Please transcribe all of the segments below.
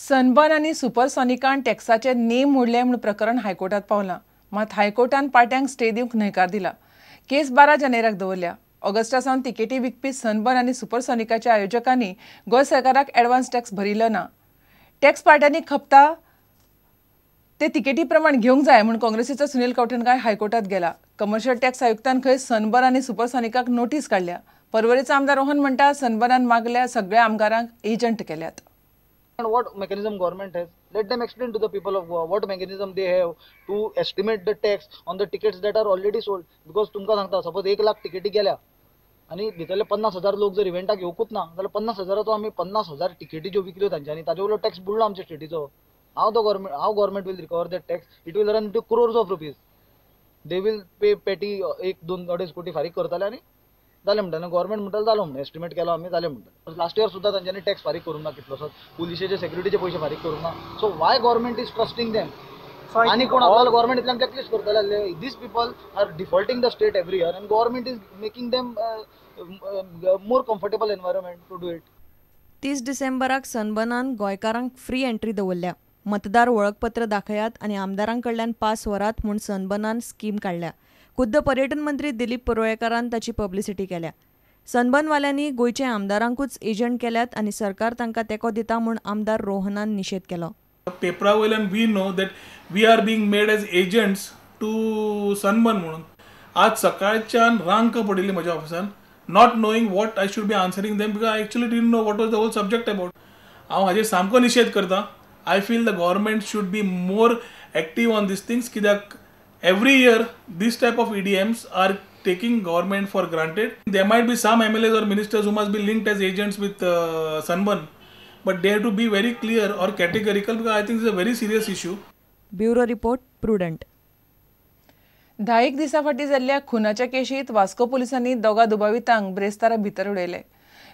Sunburn आणि सुपरसॉनिकान टॅक्साचे name मोडले म्हणून प्रकरण हायकोर्टात पावलां. मात हायकोर्टान पाट्यांक स्टे दिवंक न्हयकार दिला. केस 12 जानेराक दवरल्या. ऑगस्टासावन तिकेटी विकपी सनबर्न आणि सुपरसॉनिकाच्या आयोजकांनी गोंय सरकाराक एडवान्स टॅक्स भरिल्लो ना. टॅक्स पाट्यांनी खपता ते तिकेटी प्रमाण घेवंक जाय म्हणून काँग्रेसीचो सुनील कवठणकार हायकोर्टात गेला. कमर्शियल टॅक्स आयुक्तान खंय सनबर्न आणि सुपरसॉनिकाक नोटीस काढल्या. परवरीचो आमदार रोहन म्हणटा सनबर्नान मागल्या सगळ्या आमदारांक एजंट केल्यात. And what mechanism government has, let them explain to the people of Goa what mechanism they have to estimate the tax on the tickets that are already sold. Because तुमका सांगता suppose 1 lakh तिकेटी गेल्या आणि भितरले 50,000 लोक जर इव्हेंटाक येवकूच ना जाल्यार 50,000 आमी 50,000 तिकेटी ज्यो विकल्यो तांच्यांनी ताजे वयलो टॅक्स बुडलो आमच्या स्टेटीचो. How government will recover that tax. It will run into crores of rupees. They will pay पेटी 1-2-2.5 कोटी फारीक करतले आनी जालें म्हणटा. गव्हर्नमेंट म्हणटा जालो म्हणून एस्टिमेट केलो आमी जालें म्हणटा. लास्ट इयर सुद्धा तांच्यांनी टॅक्स फारीक करूंक ना कितलोसोच. पुलिशेचे सेक्युरिटीचे पयशे फारीक करूंक ना. So why government is trusting them. आनी कोण आपल्याला गव्हर्नमेंट इतल्यान ब्लॅकलिस्ट करतले. These people are defaulting the state every year and government is making them more comfortable environment to do it. 30 डिसेंबराक सनबर्नान गोंयकारांक फ्री एंट्री दवरल्या. मतदार वळखपत्र दाखयात आनी आमदारांकडल्यान पास व्हरात म्हूण सनबर्नान स्कीम काडल्या. खुद्द पर्यटन मंत्री दिलीप परोळेकारान ताची पब्लिसिटी केल्या. सनबर्नवाल्यांनी गोंयच्या आमदारांकूच एजंट केल्यात आनी सरकार तांकां तेंको दिता म्हूण आमदार रोहनान निशेध केलो. पेपरा वयल्यान we know that we are being made as agents to Sunburn म्हणून. आज सकाळच्यान रांक पडिल्ली म्हज्या ऑफिसान not knowing what I should be answering them because I actually didn't know what was the whole subject about. हांव हाजेर सामको निशेध करता. I feel the government should be more active on these things. कित्याक every year this type of EDMs are taking government for granted. There might be some MLAs or ministers who must be linked as agents with Sunburn, but they have to be very clear or categorical because I think it's a very serious issue. Bureau report prudent. 10 दिसा फाटी जाल्ल्या खुनाच्या केशीत वास्को पुलिसांनी दोगा दुबावितांक ब्रेस्तारा भितर उडयले.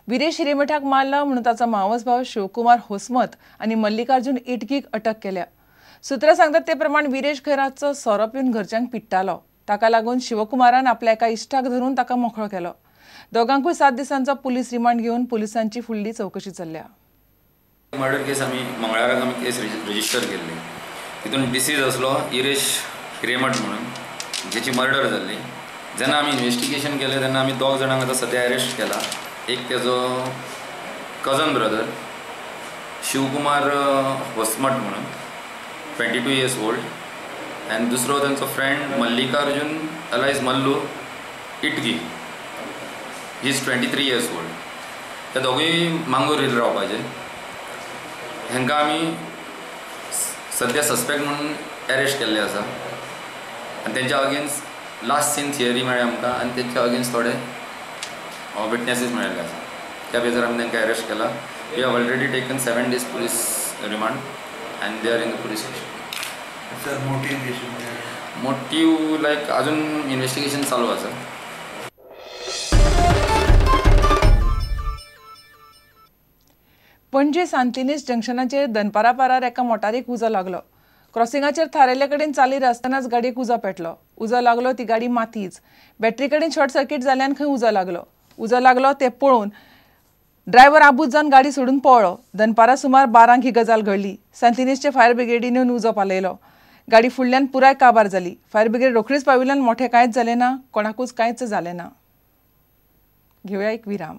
विरेश हिरेमठाक मारला म्हणून ताचो मावस भाव शिवकुमार होसमत आनी मल्लिकार्जुन इटकीक अटक केल्या. सुत्रां सांगतात ते प्रमाण विरेश खैरातचो सोरो पिवन घरच्यांक पिट्टालो. ताका लागून शिवकुमारान आपल्या एका इश्टाक धरून ताका मोकळो केलो. दोगांकूय 7 दिसांचो पुलीस रिमांड घेवन पुलिसांची फुडली चवकशी चल्ल्या. मर्डर केस आमी मंगळाराक आमी केस रजिस्टर केल्ली. तितून डिसीज असलो विरेश हिरेमठ म्हणून जेची मर्डर जाल्ली. जेन्ना आमी इन्व्हेस्टिगेशन केलें तेन्ना आमी 2 जाणांक आतां सद्या अरेस्ट केला. एक तेजो कजन ब्रदर शिवकुमार होसमठ म्हणून 22 years old and दुसरो त्यांचो friend Mallikarjun alias Mallu Itagi he is 23 years old. ते दोगूय मांगूर रावपाचे. हांकां आमी सद्या सस्पेक्ट म्हणून अरेस्ट केल्ले आसा आनी तेंच्या अगेन्स्ट लास्ट सीन थियरी मेळ्ळी आमकां आनी तेंच्या अगेन्स्ट थोडे विटनेसीस मेळिल्ले आसा. त्या बेजार आमी तांकां अरेस्ट केला. We have already taken 7 days police remand and they are in the police station. Sir, motive like अजून इन्व्हेस्टिगेशन चालू आहे. पणजे सांतिनेज जंक्शनाचेर दनपारा पारार एका मोटारीक उजो लागलो. क्रॉसिंगाचेर थारायल्ले कडेन चालीर आसतनाच गाडयेक उजो पेटलो. उजो लागलो ती गाडी मातीच. बॅटरी कडेन शॉर्ट सर्किट जाल्ल्यान खंय उजो लागलो. उजो लागलो ते पळोवन ड्रायव्हर आबूज जावन गाडी सोडून पळलो. दनपारा सुमार 12 ही गजाल घडली. सांतिनेजचे फायर ब्रिगेडीन येवन उजो पालयलो. गाडी फुडल्यान पुराय काबार जाली. फायर ब्रिगेड रोखडीच पाविल्ल्यान मोठें कांयच जालें ना. कोणाकूच कांयच जालें ना. घेवया एक विराम.